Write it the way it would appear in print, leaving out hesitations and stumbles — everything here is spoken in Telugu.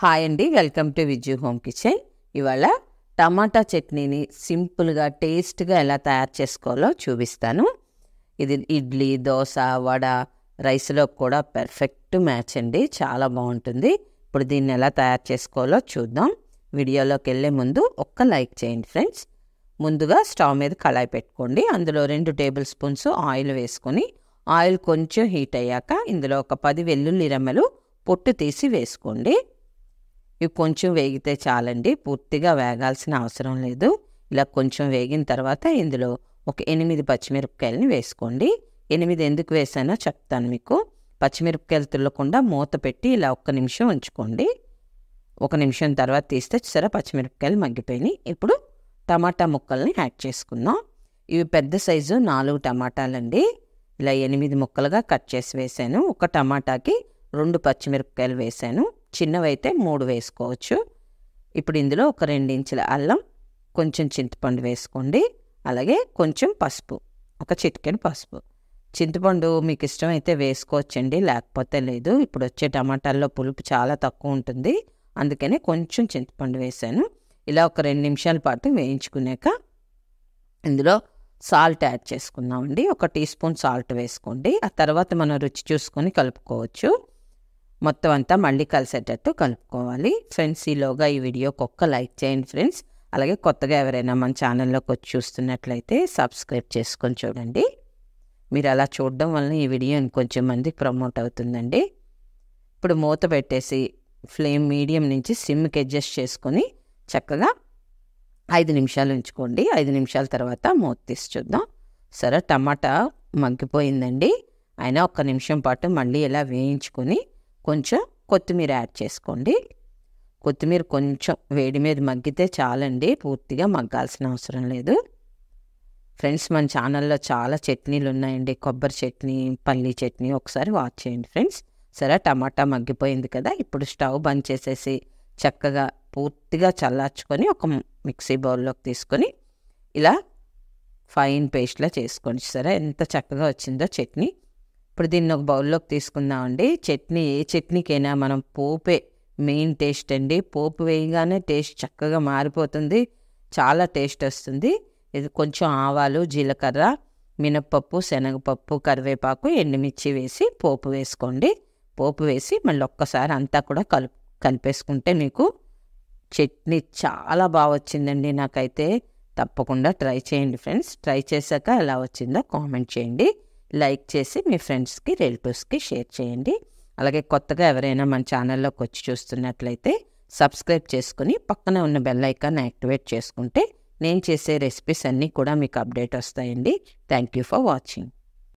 హాయ్ అండి, welcome to Vijju home kitchen. ఇవాళ టమాటా చట్నీని సింపుల్గా టేస్ట్గా ఎలా తయారు చేసుకోవాలో చూపిస్తాను. ఇది ఇడ్లీ, దోశ, వడ, రైస్లో కూడా పర్ఫెక్ట్ మ్యాచ్ అండి. చాలా బాగుంటుంది. ఇప్పుడు దీన్ని ఎలా తయారు చేసుకోవాలో చూద్దాం. వీడియోలోకి వెళ్ళే ముందు ఒక్క లైక్ చేయండి ఫ్రెండ్స్. ముందుగా స్టవ్ మీద కళాయి పెట్టుకోండి. అందులో 2 టేబుల్ స్పూన్స్ ఆయిల్ వేసుకొని, ఆయిల్ కొంచెం హీట్ అయ్యాక ఇందులో ఒక 10 వెల్లుల్లి రెమ్మలు పొట్టు తీసి వేసుకోండి. ఇవి కొంచెం వేగితే చాలండి, పూర్తిగా వేగాల్సిన అవసరం లేదు. ఇలా కొంచెం వేగిన తర్వాత ఇందులో ఒక 8 పచ్చిమిరపకాయలని వేసుకోండి. 8 ఎందుకు వేసానో చెప్తాను మీకు. పచ్చిమిరపకాయలు తుల్లకుండా మూత పెట్టి ఇలా 1 నిమిషం ఉంచుకోండి. 1 నిమిషం తర్వాత తీస్తే సరే పచ్చిమిరపకాయలు మగ్గిపోయినాయి. ఇప్పుడు టమాటా ముక్కల్ని యాడ్ చేసుకుందాం. ఇవి పెద్ద సైజు 4 టమాటాలండి. ఇలా 8 ముక్కలుగా కట్ చేసి వేసాను. ఒక టమాటాకి 2 పచ్చిమిరపకాయలు వేసాను. చిన్నవైతే 3 వేసుకోవచ్చు. ఇప్పుడు ఇందులో ఒక 2 ఇంచుల అల్లం, కొంచెం చింతపండు వేసుకోండి. అలాగే కొంచెం పసుపు, ఒక చిటికెడు పసుపు. చింతపండు మీకు ఇష్టమైతే వేసుకోవచ్చండి, లేకపోతే లేదు. ఇప్పుడు వచ్చే టమాటాల్లో పులుపు చాలా తక్కువ ఉంటుంది, అందుకనే కొంచెం చింతపండు వేసాను. ఇలా ఒక 2 నిమిషాల పాటు వేయించుకున్నాక ఇందులో సాల్ట్ యాడ్ చేసుకుందామండి. 1 టీ స్పూన్ సాల్ట్ వేసుకోండి. ఆ తర్వాత మనం రుచి చూసుకొని కలుపుకోవచ్చు. మొత్తం అంతా మళ్ళీ కలిసేటట్టు కలుపుకోవాలి. ఫ్రెండ్స్, ఈలోగా ఈ వీడియోకి ఒక్క లైక్ చేయండి ఫ్రెండ్స్. అలాగే కొత్తగా ఎవరైనా మన ఛానల్లోకి వచ్చి చూస్తున్నట్లయితే సబ్స్క్రైబ్ చేసుకొని చూడండి. మీరు అలా చూడడం వల్ల ఈ వీడియో ఇంకొంచెం మందికి ప్రమోట్ అవుతుందండి. ఇప్పుడు మూత పెట్టేసి ఫ్లేమ్ మీడియం నుంచి సిమ్కి అడ్జస్ట్ చేసుకొని చక్కగా 5 నిమిషాలు ఉంచుకోండి. 5 నిమిషాల తర్వాత మూత తీసి చూద్దాం. సరే, టమాటా మగ్గిపోయిందండి. అయినా 1 నిమిషం పాటు మళ్ళీ ఇలా వేయించుకొని కొంచెం కొత్తిమీర యాడ్ చేసుకోండి. కొత్తిమీర కొంచెం వేడి మీద మగ్గితే చాలండి, పూర్తిగా మగ్గాల్సిన అవసరం లేదు. ఫ్రెండ్స్, మన ఛానల్లో చాలా చట్నీలు ఉన్నాయండి. కొబ్బరి చట్నీ, పల్లీ చట్నీ, ఒకసారి వాచ్ చేయండి ఫ్రెండ్స్. సరే, టమాటా మగ్గిపోయింది కదా. ఇప్పుడు స్టవ్ బంద్ చేసేసి చక్కగా పూర్తిగా చల్లార్చుకొని ఒక మిక్సీ బౌల్లోకి తీసుకొని ఇలా ఫైన్ పేస్ట్లా చేసుకోండి. సరే, ఎంత చక్కగా వచ్చిందో చట్నీ. ఇప్పుడు దీన్ని ఒక బౌల్లోకి తీసుకుందామండి. చట్నీ, ఏ చట్నీకైనా మనం పోపే మెయిన్ టేస్ట్ అండి. పోపు వేయగానే టేస్ట్ చక్కగా మారిపోతుంది, చాలా టేస్ట్ వస్తుంది. ఇది కొంచెం ఆవాలు, జీలకర్ర, మినప్పప్పు, శనగపప్పు, కరివేపాకు, ఎండుమిర్చి వేసి పోపు వేసుకోండి. పోపు వేసి మళ్ళీ ఒక్కసారి అంతా కూడా కలిపేసుకుంటే మీకు చట్నీ చాలా బాగా వచ్చిందండి. నాకైతే తప్పకుండా ట్రై చేయండి ఫ్రెండ్స్. ట్రై చేశాక ఎలా వచ్చిందో కామెంట్ చేయండి. లైక్ చేసి మీ ఫ్రెండ్స్కి, రిలేటివ్స్కి షేర్ చేయండి. అలాగే కొత్తగా ఎవరైనా మన ఛానల్లోకి వచ్చి చూస్తున్నట్లయితే సబ్స్క్రైబ్ చేసుకుని పక్కన ఉన్న బెల్ ఐకాన్ యాక్టివేట్ చేసుకుంటే నేను చేసే రెసిపీస్ అన్నీ కూడా మీకు అప్డేట్ వస్తాయండి. Thank you for watching.